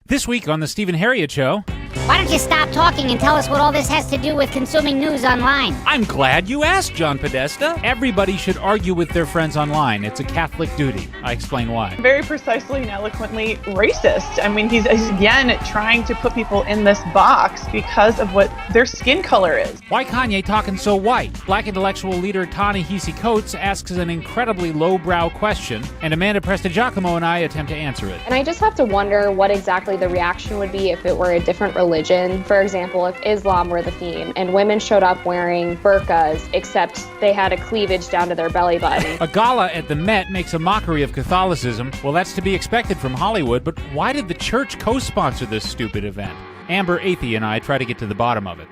This week on The Stephen Harriott Show... Why don't you stop talking and tell us what all this has to do with consuming news online? I'm glad you asked, John Podesta. Everybody should argue with their friends online. It's a Catholic duty. I explain why. Very precisely and eloquently racist. I mean, he's again trying to put people in this box because of what their skin color is. Why Kanye talking so white? Black intellectual leader Ta-Nehisi Coates asks an incredibly lowbrow question, and Amanda Prestigiacomo and I attempt to answer it. And I just have to wonder what exactly the reaction would be if it were a different religion. For example, if Islam were the theme and women showed up wearing burqas, except they had a cleavage down to their belly button. A gala at the Met makes a mockery of Catholicism. Well, that's to be expected from Hollywood, but why did the church co-sponsor this stupid event? Amber, Athey, and I try to get to the bottom of it.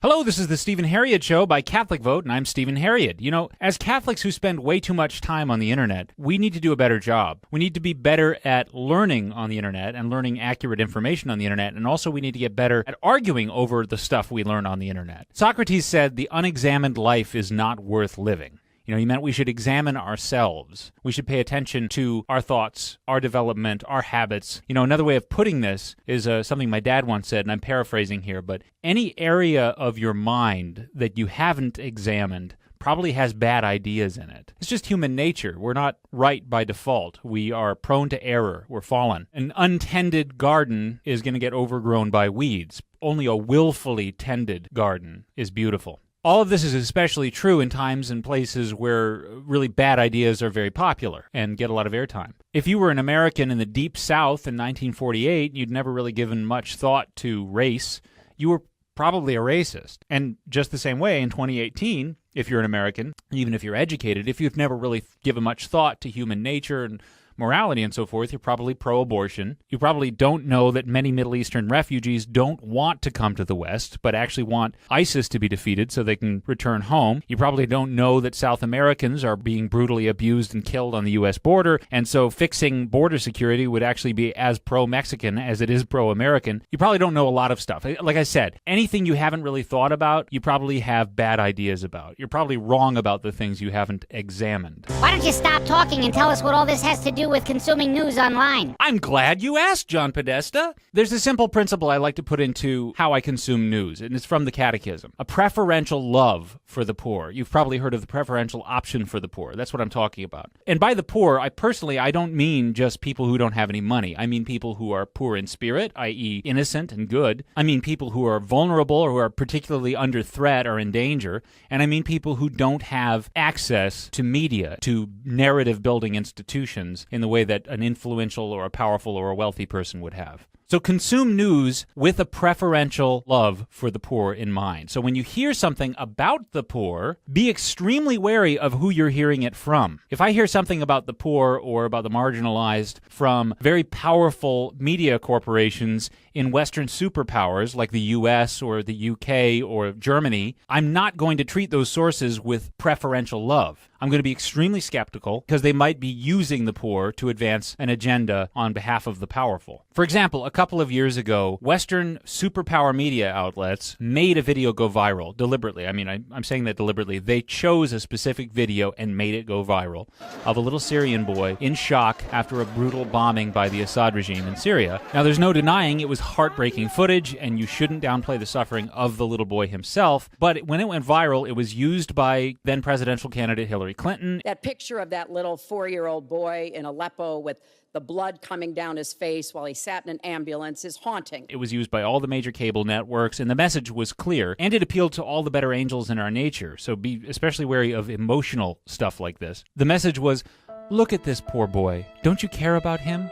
Hello, this is the Stephen Harriott Show by Catholic Vote, and I'm Stephen Harriott. You know, as Catholics who spend way too much time on the internet, we need to do a better job. We need to be better at learning on the internet and learning accurate information on the internet, and also we need to get better at arguing over the stuff we learn on the internet. Socrates said the unexamined life is not worth living. You know, he meant we should examine ourselves. We should pay attention to our thoughts, our development, our habits. You know, another way of putting this is something my dad once said, and I'm paraphrasing here, but any area of your mind that you haven't examined probably has bad ideas in it. It's just human nature. We're not right by default. We are prone to error. We're fallen. An untended garden is going to get overgrown by weeds. Only a willfully tended garden is beautiful. All of this is especially true in times and places where really bad ideas are very popular and get a lot of airtime. If you were an American in the Deep South in 1948, you'd never really given much thought to race, you were probably a racist. And just the same way, in 2018, if you're an American, even if you're educated, if you've never really given much thought to human nature and morality and so forth, you're probably pro-abortion. You probably don't know that many Middle Eastern refugees don't want to come to the West, but actually want ISIS to be defeated so they can return home. You probably don't know that South Americans are being brutally abused and killed on the U.S. border, and so fixing border security would actually be as pro-Mexican as it is pro-American. You probably don't know a lot of stuff. Like I said, anything you haven't really thought about, you probably have bad ideas about. You're probably wrong about the things you haven't examined. Why don't you stop talking and tell us what all this has to do with consuming news online? I'm glad you asked, John Podesta. There's a simple principle I like to put into how I consume news, and it's from the Catechism. A preferential love for the poor. You've probably heard of the preferential option for the poor. That's what I'm talking about. And by the poor, I don't mean just people who don't have any money. I mean people who are poor in spirit, i.e. innocent and good. I mean people who are vulnerable or who are particularly under threat or in danger. And I mean people who don't have access to media, to narrative-building institutions in the way that an influential or a powerful or a wealthy person would have. So consume news with a preferential love for the poor in mind. So when you hear something about the poor, be extremely wary of who you're hearing it from. If I hear something about the poor or about the marginalized from very powerful media corporations in Western superpowers like the US or the UK or Germany, I'm not going to treat those sources with preferential love. I'm going to be extremely skeptical because they might be using the poor to advance an agenda on behalf of the powerful. For example, a couple of years ago, Western superpower media outlets made a video go viral deliberately. I mean, I'm saying that deliberately. They chose a specific video and made it go viral of a little Syrian boy in shock after a brutal bombing by the Assad regime in Syria. Now, there's no denying it was heartbreaking footage, and you shouldn't downplay the suffering of the little boy himself. But when it went viral, it was used by then presidential candidate Hillary Clinton. That picture of that little 4-year-old boy in Aleppo with the blood coming down his face while he sat in an ambulance is haunting. It was used by all the major cable networks, and the message was clear, and it appealed to all the better angels in our nature, so be especially wary of emotional stuff like this. The message was, look at this poor boy. Don't you care about him?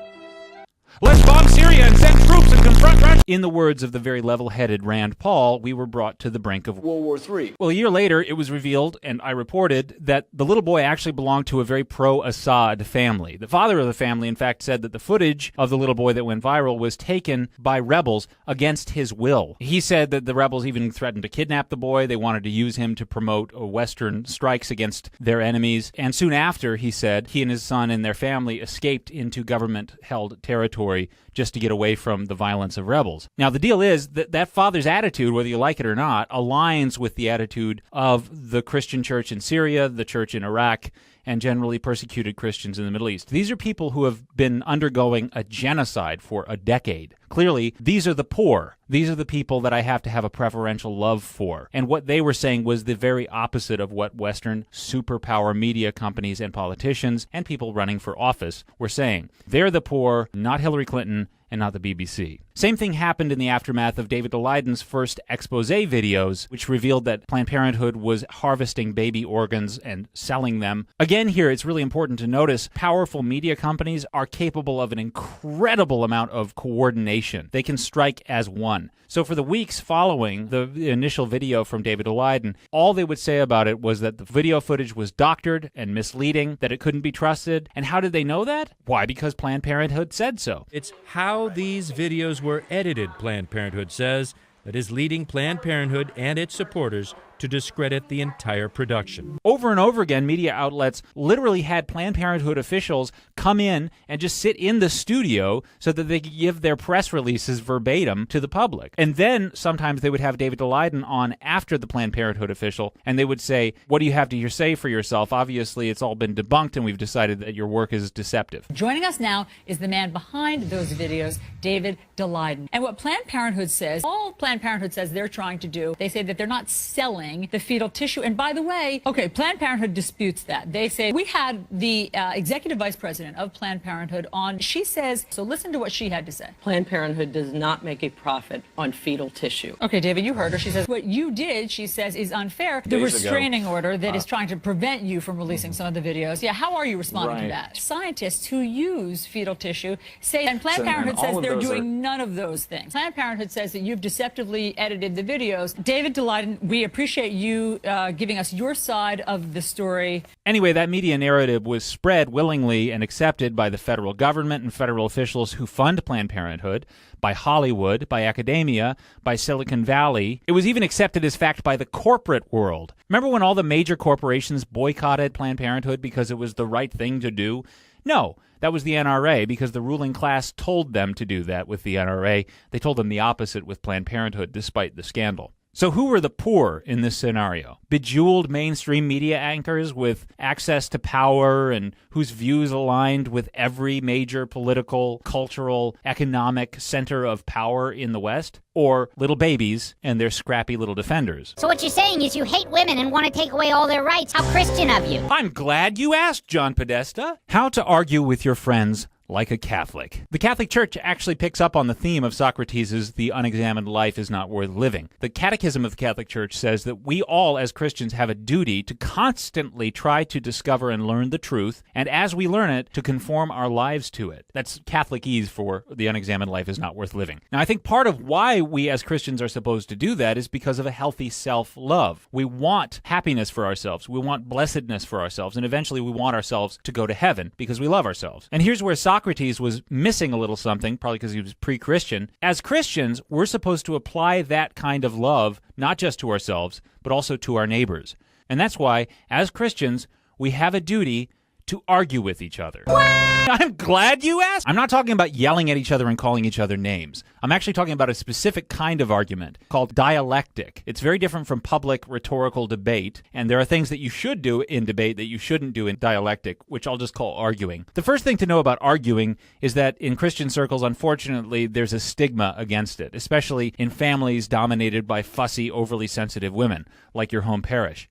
Let's bomb Syria and send troops and confront Russia. In the words of the very level-headed Rand Paul, we were brought to the brink of World War III. Well, a year later, it was revealed, and I reported, that the little boy actually belonged to a very pro-Assad family. The father of the family, in fact, said that the footage of the little boy that went viral was taken by rebels against his will. He said that the rebels even threatened to kidnap the boy. They wanted to use him to promote Western strikes against their enemies. And soon after, he said, he and his son and their family escaped into government-held territory just to get away from the violence of rebels. Now, the deal is that that father's attitude, whether you like it or not, aligns with the attitude of the Christian church in Syria, the church in Iraq, and generally persecuted Christians in the Middle East. These are people who have been undergoing a genocide for a decade. Clearly, these are the poor. These are the people that I have to have a preferential love for. And what they were saying was the very opposite of what Western superpower media companies and politicians and people running for office were saying. They're the poor, not Hillary Clinton, and not the BBC. Same thing happened in the aftermath of David Daleidon's first expose videos, which revealed that Planned Parenthood was harvesting baby organs and selling them. Again, here, it's really important to notice powerful media companies are capable of an incredible amount of coordination. They can strike as one. So for the weeks following the initial video from David Daleidon, all they would say about it was that the video footage was doctored and misleading, that it couldn't be trusted. And how did they know that? Why? Because Planned Parenthood said so. It's how these videos were edited, Planned Parenthood says, that is leading Planned Parenthood and its supporters to discredit the entire production. Over and over again, media outlets literally had Planned Parenthood officials come in and just sit in the studio so that they could give their press releases verbatim to the public. And then sometimes they would have David Daleidon on after the Planned Parenthood official, and they would say, what do you have to say for yourself? Obviously, it's all been debunked, and we've decided that your work is deceptive. Joining us now is the man behind those videos, David Daleidon. And what Planned Parenthood says, all Planned Parenthood says they're trying to do, they say that they're not selling the fetal tissue. And by the way, okay, Planned Parenthood disputes that. They say, we had the executive vice president of Planned Parenthood on. She says, so listen to what she had to say. Planned Parenthood does not make a profit on fetal tissue. Okay, David, you heard her. She says, what you did, she says, is unfair. The restraining order that is trying to prevent you from releasing some of the videos. Yeah, how are you responding to that? Scientists who use fetal tissue say, and Planned Parenthood says they're doing none of those things. Planned Parenthood says that you've deceptively edited the videos. David Daleidon, we appreciate you giving us your side of the story. Anyway, that media narrative was spread willingly and accepted by the federal government and federal officials who fund Planned Parenthood, by Hollywood, by academia, by Silicon Valley. It was even accepted as fact by the corporate world. Remember when all the major corporations boycotted Planned Parenthood because it was the right thing to do? No, that was the NRA, because the ruling class told them to do that with the NRA. They told them the opposite with Planned Parenthood, despite the scandal. So who were the poor in this scenario? Bejeweled mainstream media anchors with access to power and whose views aligned with every major political, cultural, economic center of power in the West? Or little babies and their scrappy little defenders? So what you're saying is you hate women and want to take away all their rights. How Christian of you. I'm glad you asked, John Podesta. How to argue with your friends like a Catholic. The Catholic Church actually picks up on the theme of Socrates' "the unexamined life is not worth living." The Catechism of the Catholic Church says that we all as Christians have a duty to constantly try to discover and learn the truth, and as we learn it, to conform our lives to it. That's Catholicese for "the unexamined life is not worth living." Now, I think part of why we as Christians are supposed to do that is because of a healthy self-love. We want happiness for ourselves. We want blessedness for ourselves, and eventually we want ourselves to go to heaven because we love ourselves. And here's where Socrates was missing a little something, probably because he was pre-Christian. As Christians, we're supposed to apply that kind of love not just to ourselves, but also to our neighbors. And that's why, as Christians, we have a duty to argue with each other. I'm glad you asked. I'm not talking about yelling at each other and calling each other names. I'm actually talking about a specific kind of argument called dialectic. It's very different from public rhetorical debate, and there are things that you should do in debate that you shouldn't do in dialectic, which I'll just call arguing. The first thing to know about arguing is that in Christian circles, unfortunately, there's a stigma against it, especially in families dominated by fussy, overly sensitive women, like your home parish.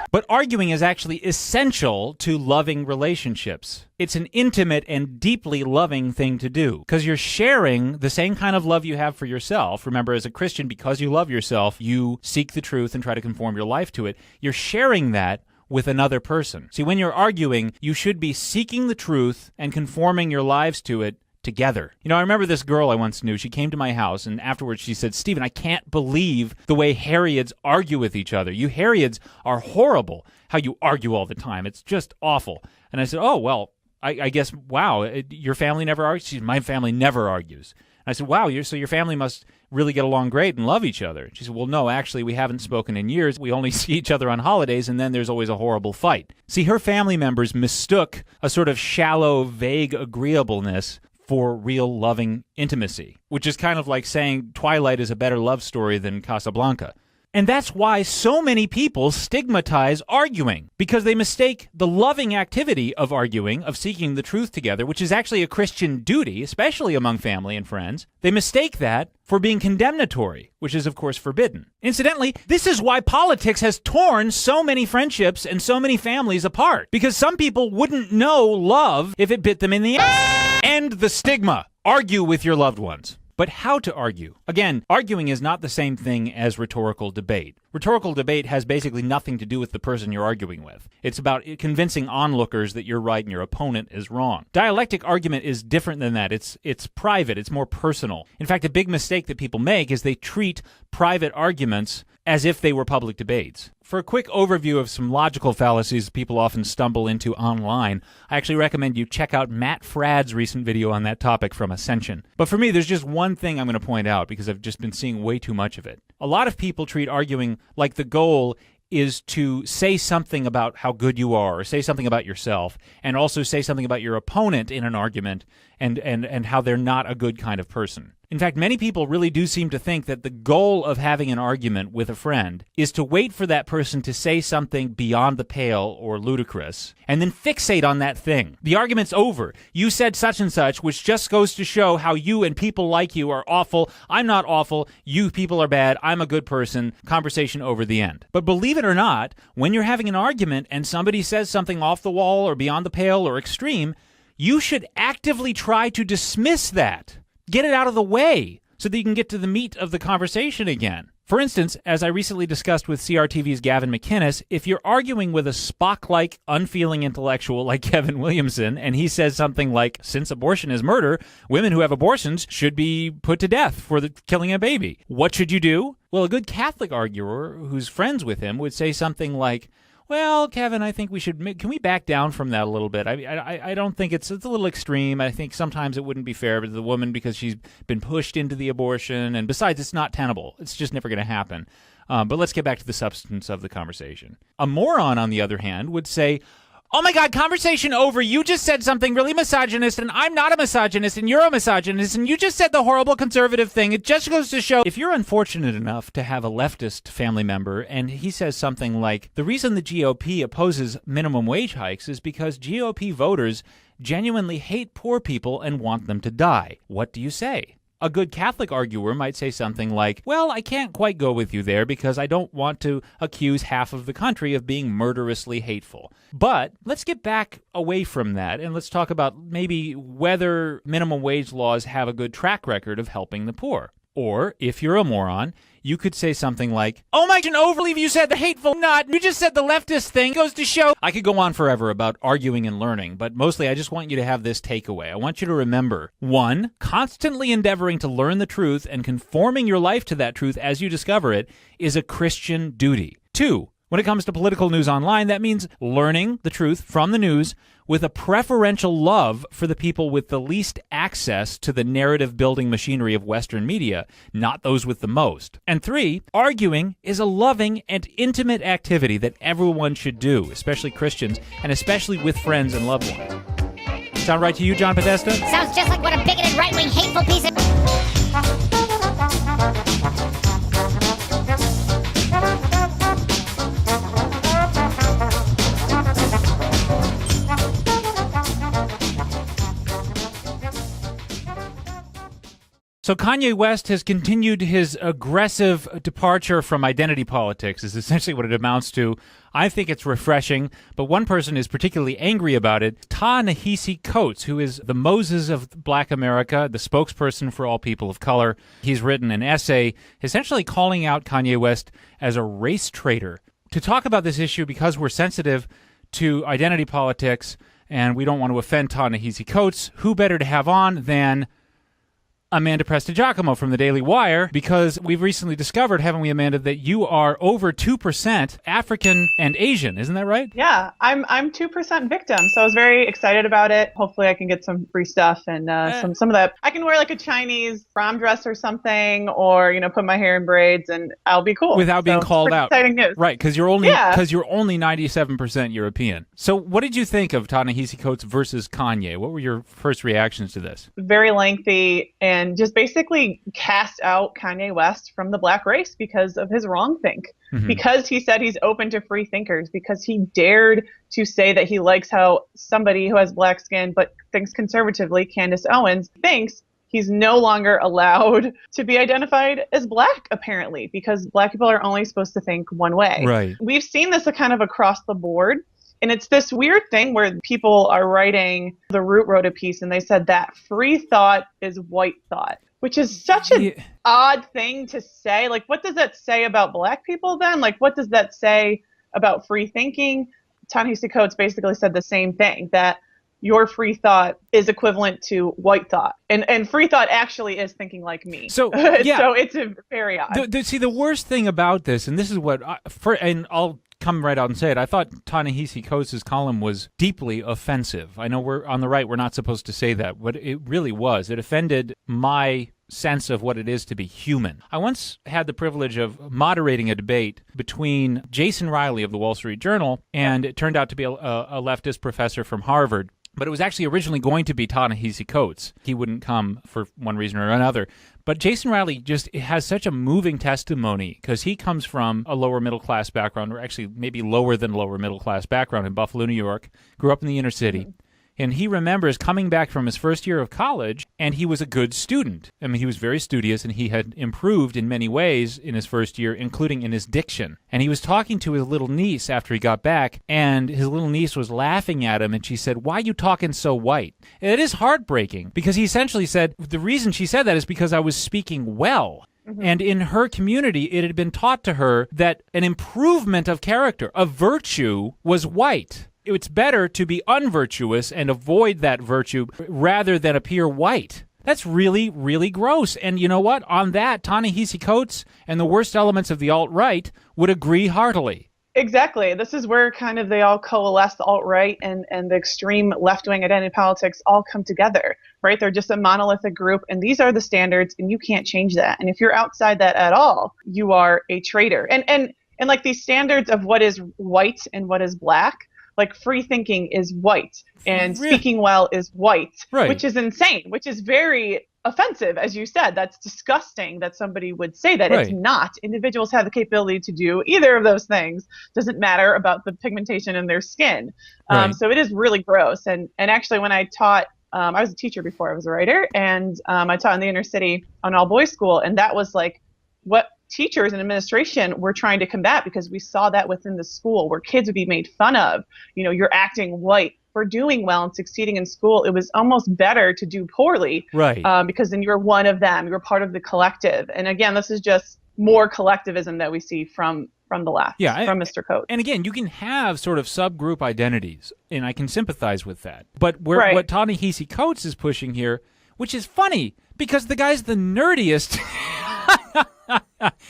But arguing is actually essential to loving relationships. It's an intimate and deeply loving thing to do because you're sharing the same kind of love you have for yourself. Remember, as a Christian, because you love yourself, you seek the truth and try to conform your life to it. You're sharing that with another person. See, when you're arguing, you should be seeking the truth and conforming your lives to it together. You know, I remember this girl I once knew. She came to my house, and afterwards she said, Stephen, I can't believe the way Harrieds argue with each other. You Harrieds are horrible, how you argue all the time. It's just awful. And I said, oh, well, I guess, wow, your family never argues? She said, my family never argues. And I said, wow, so your family must really get along great and love each other. She said, well, no, actually, we haven't spoken in years. We only see each other on holidays, and then there's always a horrible fight. See, her family members mistook a sort of shallow, vague agreeableness for real loving intimacy, which is kind of like saying Twilight is a better love story than Casablanca. And that's why so many people stigmatize arguing, because they mistake the loving activity of arguing, of seeking the truth together, which is actually a Christian duty, especially among family and friends. They mistake that for being condemnatory, which is, of course, forbidden. Incidentally, this is why politics has torn so many friendships and so many families apart, because some people wouldn't know love if it bit them in the ass. End the stigma. Argue with your loved ones. But how to argue? Again, arguing is not the same thing as rhetorical debate. Rhetorical debate has basically nothing to do with the person you're arguing with. It's about convincing onlookers that you're right and your opponent is wrong. Dialectic argument is different than that. It's private. It's more personal. In fact, a big mistake that people make is they treat private arguments as if they were public debates. For a quick overview of some logical fallacies people often stumble into online, I actually recommend you check out Matt Fradd's recent video on that topic from Ascension. But for me, there's just one thing I'm going to point out because I've just been seeing way too much of it. A lot of people treat arguing like the goal is to say something about how good you are, or say something about yourself, and also say something about your opponent in an argument and how they're not a good kind of person. In fact, many people really do seem to think that the goal of having an argument with a friend is to wait for that person to say something beyond the pale or ludicrous, and then fixate on that thing. The argument's over. You said such and such, which just goes to show how you and people like you are awful. I'm not awful. You people are bad. I'm a good person. Conversation over, the end. But believe it or not, when you're having an argument and somebody says something off the wall or beyond the pale or extreme, you should actively try to dismiss that. Get it out of the way so that you can get to the meat of the conversation again. For instance, as I recently discussed with CRTV's Gavin McInnes, if you're arguing with a Spock-like, unfeeling intellectual like Kevin Williamson, and he says something like, since abortion is murder, women who have abortions should be put to death for killing a baby. What should you do? Well, a good Catholic arguer who's friends with him would say something like, well, Kevin, I think can we back down from that a little bit? I don't think it's a little extreme. I think sometimes it wouldn't be fair to the woman because she's been pushed into the abortion. And besides, it's not tenable. It's just never going to happen. But let's get back to the substance of the conversation. A moron, on the other hand, would say, oh my God, conversation over. You just said something really misogynist, and I'm not a misogynist, and you're a misogynist, and you just said the horrible conservative thing. It just goes to show, if you're unfortunate enough to have a leftist family member, and he says something like, the reason the GOP opposes minimum wage hikes is because GOP voters genuinely hate poor people and want them to die. What do you say? A good Catholic arguer might say something like, well, I can't quite go with you there because I don't want to accuse half of the country of being murderously hateful. But let's get back away from that and let's talk about maybe whether minimum wage laws have a good track record of helping the poor. Or, if you're a moron, you could say something like, oh my God, overly you said the hateful nut. You just said the leftist thing. Goes to show. I could go on forever about arguing and learning, but mostly I just want you to have this takeaway. I want you to remember, 1, constantly endeavoring to learn the truth and conforming your life to that truth as you discover it is a Christian duty. 2, when it comes to political news online, that means learning the truth from the news with a preferential love for the people with the least access to the narrative-building machinery of Western media, not those with the most. And 3, arguing is a loving and intimate activity that everyone should do, especially Christians, and especially with friends and loved ones. Sound right to you, John Podesta? Sounds just like what a bigoted, right-wing, hateful piece of... So Kanye West has continued his aggressive departure from identity politics, is essentially what it amounts to. I think it's refreshing, but one person is particularly angry about it, Ta-Nehisi Coates, who is the Moses of Black America, the spokesperson for all people of color. He's written an essay essentially calling out Kanye West as a race traitor. to talk about this issue because we're sensitive to identity politics and we don't want to offend Ta-Nehisi Coates, who better to have on than Amanda Prestigiacomo from the Daily Wire, because we've recently discovered, haven't we, Amanda, that you are over 2% African and Asian. Isn't that right? Yeah, I'm 2% victim, so I was very excited about it. Hopefully I can get some free stuff and some of that. I can wear like a Chinese prom dress or something, or, you know, put my hair in braids and I'll be cool. Without being called out. Exciting news. Right, because you're only 97% European. So what did you think of Ta-Nehisi Coates versus Kanye? What were your first reactions to this? Very lengthy and just basically cast out Kanye West from the black race because of his wrongthink. Because he said he's open to free thinkers, because he dared to say that he likes how somebody who has black skin but thinks conservatively, Candace Owens, thinks he's no longer allowed to be identified as black, apparently, because black people are only supposed to think one way. Right. We've seen this kind of across the board. And it's this weird thing where people are writing, The Root wrote a piece and they said that free thought is white thought, which is such an odd thing to say. Like, what does that say about black people then? Like, what does that say about free thinking? Ta-Nehisi Coates basically said the same thing, that your free thought is equivalent to white thought. And free thought actually is thinking like me. So, yeah. So it's a very odd. See, the worst thing about this, and this is what, and I'll come right out and say it, I thought Ta-Nehisi Coates' column was deeply offensive. I know we're on the right, we're not supposed to say that, but it really was. It offended my sense of what it is to be human. I once had the privilege of moderating a debate between Jason Riley of the Wall Street Journal, and it turned out to be a leftist professor from Harvard. But it was actually originally going to be Ta-Nehisi Coates. He wouldn't come for one reason or another. But Jason Riley just has such a moving testimony because he comes from a lower middle class background, or actually maybe lower than lower middle class background in Buffalo, New York, grew up in the inner city. And he remembers coming back from his first year of college, and he was a good student. I mean, he was very studious, and he had improved in many ways in his first year, including in his diction. And he was talking to his little niece after he got back, and his little niece was laughing at him, and she said, "Why are you talking so white?" And it is heartbreaking, because he essentially said, the reason she said that is because I was speaking well. And in her community, it had been taught to her that an improvement of character, of virtue, was white. It's better to be unvirtuous and avoid that virtue rather than appear white. That's really, really gross. And you know what? On that, Ta-Nehisi Coates and the worst elements of the alt-right would agree heartily. Exactly. This is where kind of they all coalesce, the alt-right and the extreme left-wing identity politics all come together, right? They're just a monolithic group, and these are the standards, and you can't change that. And if you're outside that at all, you are a traitor. And like these standards of what is white and what is black, like free thinking is white and speaking well is white, which is insane, which is very offensive, as you said. That's disgusting that somebody would say that. It's not. Individuals have the capability to do either of those things. Doesn't matter about the pigmentation in their skin. So it is really gross. And actually, when I taught, I was a teacher before I was a writer, and I taught in the inner city on all boys school, and that was like what teachers and administration were trying to combat, because we saw that within the school where kids would be made fun of. You know, you're acting white for doing well and succeeding in school. It was almost better to do poorly, because then you're one of them. You're part of the collective. And again, this is just more collectivism that we see from the left, from Mr. Coates. And again, you can have sort of subgroup identities, and I can sympathize with that. But what Ta-Nehisi Coates is pushing here, which is funny, because the guy's the nerdiest.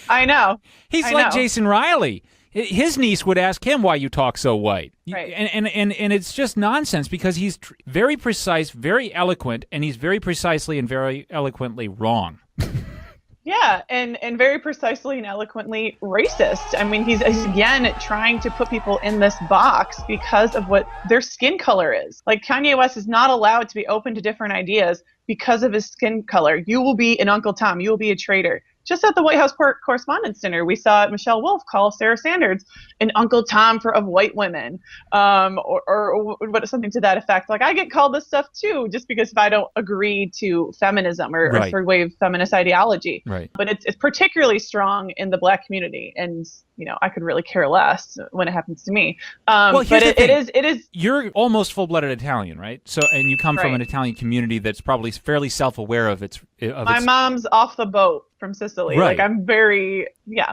I know. He's like Jason Riley. His niece would ask him why you talk so white. And it's just nonsense, because he's very precise, very eloquent, and he's very precisely and very eloquently wrong. Yeah, and very precisely and eloquently racist. I mean, he's again trying to put people in this box because of what their skin color is. Like, Kanye West is not allowed to be open to different ideas because of his skin color. You will be an Uncle Tom. You will be a traitor. Just at the White House Correspondents' Dinner, we saw Michelle Wolf call Sarah Sanders an Uncle Tom of white women, or something to that effect. Like, I get called this stuff too, just because if I don't agree to feminism or a certain way of feminist ideology. But it's particularly strong in the Black community, and you know, I could really care less when it happens to me. Well, but it is. You're almost full-blooded Italian, right? So, and you come from an Italian community that's probably fairly self-aware of its. My mom's off the boat. from Sicily. Right. Like I'm very,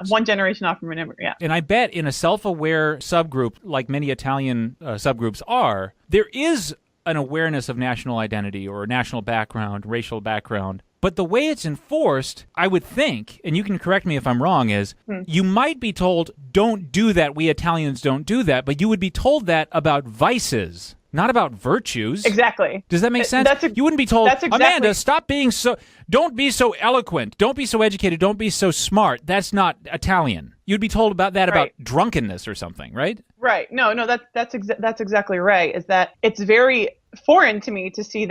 one generation off from an immigrant. Yeah. And I bet in a self-aware subgroup, like many Italian subgroups are, there is an awareness of national identity or national background, racial background. But the way it's enforced, I would think, and you can correct me if I'm wrong, is you might be told, don't do that, we Italians don't do that, but you would be told that about vices, not about virtues. Exactly. Does that make sense? You wouldn't be told, Amanda, don't be so eloquent, don't be so educated, don't be so smart. That's not Italian. You'd be told about that about drunkenness or something, right? Right. No, that's exactly right. Is that it's very foreign to me to see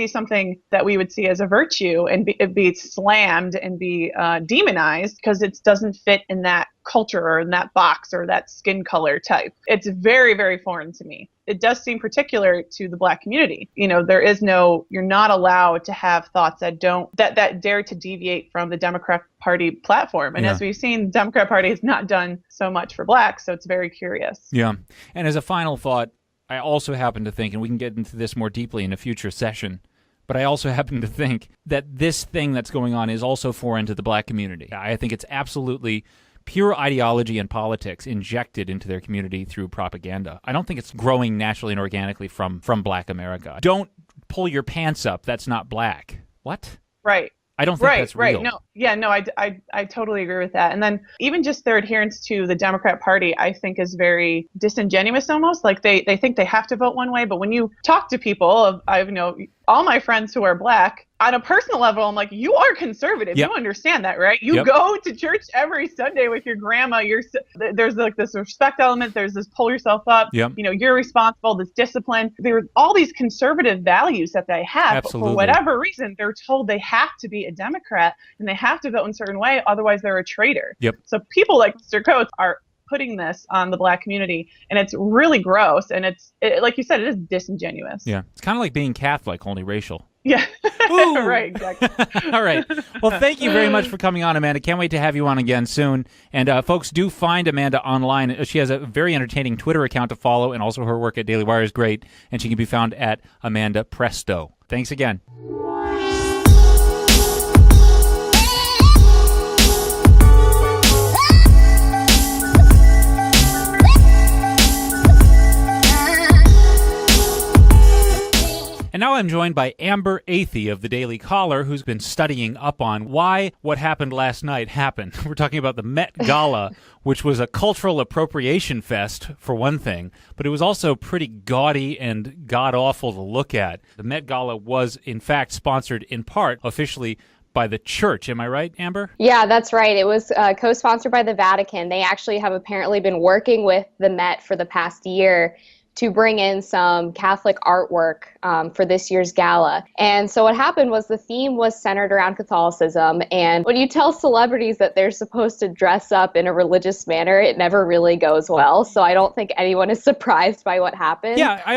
something that we would see as a virtue and be slammed and be demonized because it doesn't fit in that culture or in that box or that skin color type. It's very, very foreign to me. It does seem particular to the Black community. You're not allowed to have thoughts that dare to deviate from the Democrat Party platform. And as we've seen, the Democrat Party has not done so much for Blacks, so it's very curious. Yeah. And as a final thought, I also happen to think, and we can get into this more deeply in a future session, but I also happen to think that this thing that's going on is also foreign to the Black community. I think it's absolutely pure ideology and politics injected into their community through propaganda. I don't think it's growing naturally and organically from Black America. Don't pull your pants up. That's not Black. What? Right. I don't think that's real. I totally agree with that. And then even just their adherence to the Democrat Party, I think is very disingenuous almost. Like they think they have to vote one way. But when you talk to people, all my friends who are Black, on a personal level, I'm like, you are conservative. Yep. You understand that, right? You go to church every Sunday with your grandma. There's like this respect element. There's this pull yourself up. Yep. You're responsible, this discipline. There are all these conservative values that they have. Absolutely. But for whatever reason, they're told they have to be a Democrat and they have to vote in a certain way. Otherwise, they're a traitor. Yep. So people like Mr. Coates are putting this on the Black community, and it's really gross. And like you said, it is disingenuous. Yeah. It's kind of like being Catholic, only racial. Yeah. Right, exactly. All right. Well, thank you very much for coming on, Amanda. Can't wait to have you on again soon. And folks, do find Amanda online. She has a very entertaining Twitter account to follow, and also her work at Daily Wire is great. And she can be found at Amanda Presto. Thanks again. And now I'm joined by Amber Athey of the Daily Caller, who's been studying up on why what happened last night happened. We're talking about the Met Gala, which was a cultural appropriation fest, for one thing, but it was also pretty gaudy and god-awful to look at. The Met Gala was, in fact, sponsored in part, officially, by the church. Am I right, Amber? Yeah, that's right. It was co-sponsored by the Vatican. They actually have apparently been working with the Met for the past year to bring in some Catholic artwork for this year's gala. And so what happened was the theme was centered around Catholicism. And when you tell celebrities that they're supposed to dress up in a religious manner, it never really goes well. So I don't think anyone is surprised by what happened. Yeah, I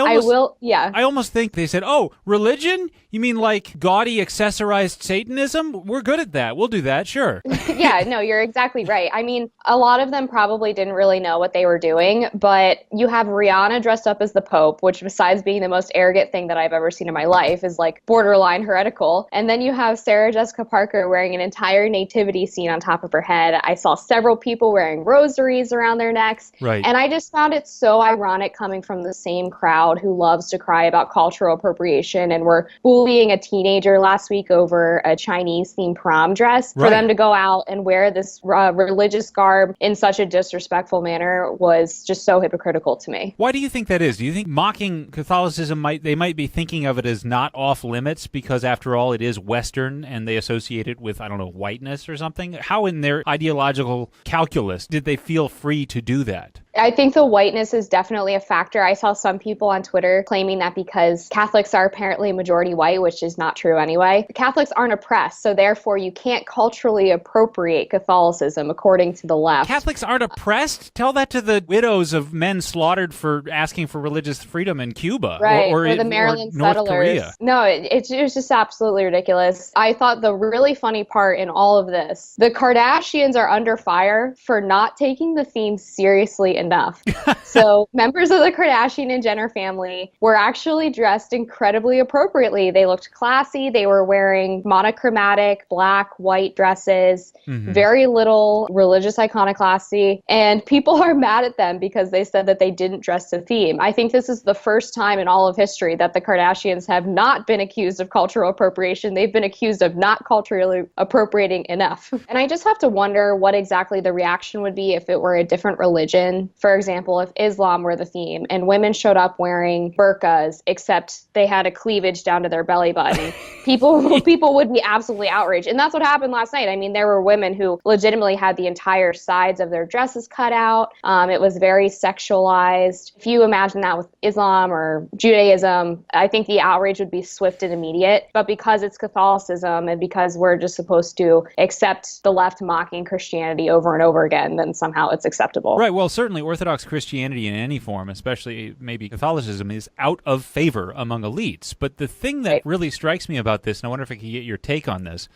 almost think they said, oh, religion? You mean like gaudy accessorized Satanism? We're good at that. We'll do that, sure. Yeah, no, you're exactly right. I mean, a lot of them probably didn't really know what they were doing, but you have Rihanna dressed up as the Pope, which besides being the most arrogant thing that I've ever seen in my life is like borderline heretical. And then you have Sarah Jessica Parker wearing an entire nativity scene on top of her head. I saw several people wearing rosaries around their necks. Right. And I just found it so ironic coming from the same crowd who loves to cry about cultural appropriation and were bullying a teenager last week over a Chinese-themed prom dress. For them to go out and wear this religious garb in such a disrespectful manner was just so hypocritical to me. Why do you think that is? Do you think mocking Catholicism might be thinking of it as not off limits because after all it is Western and they associate it with, I don't know, whiteness or something? How in their ideological calculus did they feel free to do that? I think the whiteness is definitely a factor. I saw some people on Twitter claiming that because Catholics are apparently majority white, which is not true anyway, Catholics aren't oppressed, so therefore you can't culturally appropriate Catholicism according to the left. Catholics aren't oppressed? Tell that to the widows of men slaughtered for asking for religious freedom in Cuba or the Maryland North settlers. Korea. No, it was just absolutely ridiculous. I thought the really funny part in all of this, the Kardashians are under fire for not taking the theme seriously enough. So members of the Kardashian and Jenner family were actually dressed incredibly appropriately. They looked classy. They were wearing monochromatic black, white dresses, very little religious iconoclasty, and people are mad at them because they said that they didn't dress to theme. I think this is the first time in all of history that the Kardashians have not been accused of cultural appropriation. They've been accused of not culturally appropriating enough. And I just have to wonder what exactly the reaction would be if it were a different religion. For example, if Islam were the theme and women showed up wearing burqas, except they had a cleavage down to their belly button, people would be absolutely outraged. And that's what happened last night. I mean, there were women who legitimately had the entire sides of their dresses cut out. It was very sexualized. If you imagine that with Islam or Judaism, I think the outrage would be swift and immediate. But because it's Catholicism and because we're just supposed to accept the left mocking Christianity over and over again, then somehow it's acceptable. Right. Well, certainly Orthodox Christianity in any form, especially maybe Catholicism, is out of favor among elites. But the thing that really strikes me about this, and I wonder if I can get your take on this,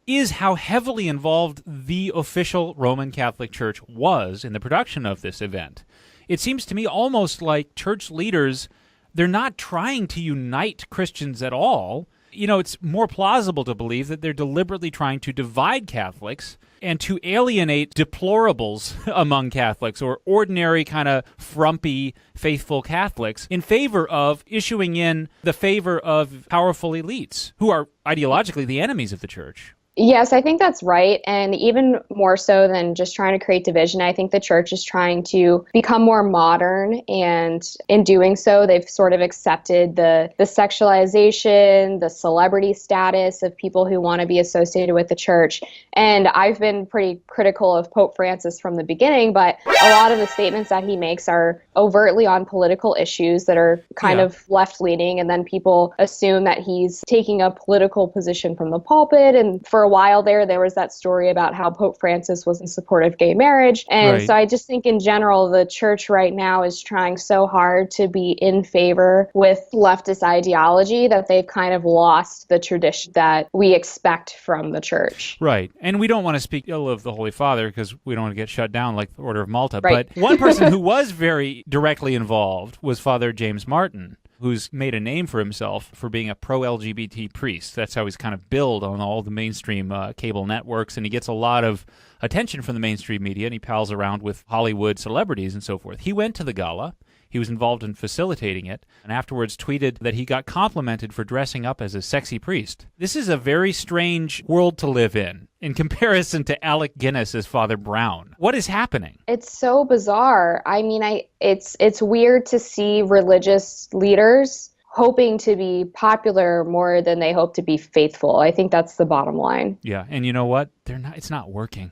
is how heavily involved the official Roman Catholic Church was in the production of this event. It seems to me almost like church leaders, they're not trying to unite Christians at all. You know, it's more plausible to believe that they're deliberately trying to divide Catholics and to alienate deplorables among Catholics or ordinary kind of frumpy, faithful Catholics in favor of issuing in the favor of powerful elites who are ideologically the enemies of the church. Yes, I think that's right. And even more so than just trying to create division, I think the church is trying to become more modern. And in doing so, they've sort of accepted the sexualization, the celebrity status of people who want to be associated with the church. And I've been pretty critical of Pope Francis from the beginning, but a lot of the statements that he makes are overtly on political issues that are kind of left-leaning. And then people assume that he's taking a political position from the pulpit. And for a while there was that story about how Pope Francis was in support of gay marriage. And so I just think in general, the church right now is trying so hard to be in favor with leftist ideology that they've kind of lost the tradition that we expect from the church. Right. And we don't want to speak ill of the Holy Father because we don't want to get shut down like the Order of Malta. Right. But one person who was very directly involved was Father James Martin, who's made a name for himself for being a pro-LGBT priest. That's how he's kind of billed on all the mainstream cable networks, and he gets a lot of attention from the mainstream media, and he pals around with Hollywood celebrities and so forth. He went to the gala. He was involved in facilitating it, and afterwards tweeted that he got complimented for dressing up as a sexy priest. This is a very strange world to live in comparison to Alec Guinness as Father Brown. What is happening? It's so bizarre. I mean, it's weird to see religious leaders hoping to be popular more than they hope to be faithful. I think that's the bottom line. Yeah, and you know what? It's not working.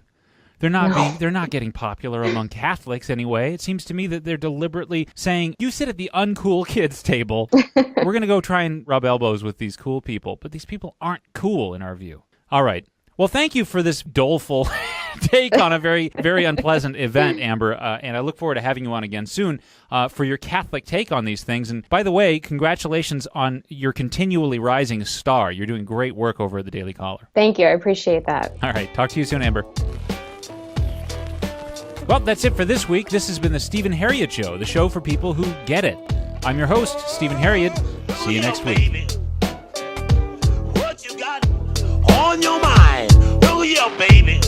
They're not getting popular among Catholics anyway. It seems to me that they're deliberately saying, you sit at the uncool kids table. We're going to go try and rub elbows with these cool people. But these people aren't cool in our view. All right. Well, thank you for this doleful take on a very, very unpleasant event, Amber. And I look forward to having you on again soon for your Catholic take on these things. And by the way, congratulations on your continually rising star. You're doing great work over at the Daily Caller. Thank you. I appreciate that. All right. Talk to you soon, Amber. Well, that's it for this week. This has been the Stephen Harriott Show, the show for people who get it. I'm your host, Stephen Harriott. See you next week. What you got on your mind? Oh, yeah, baby.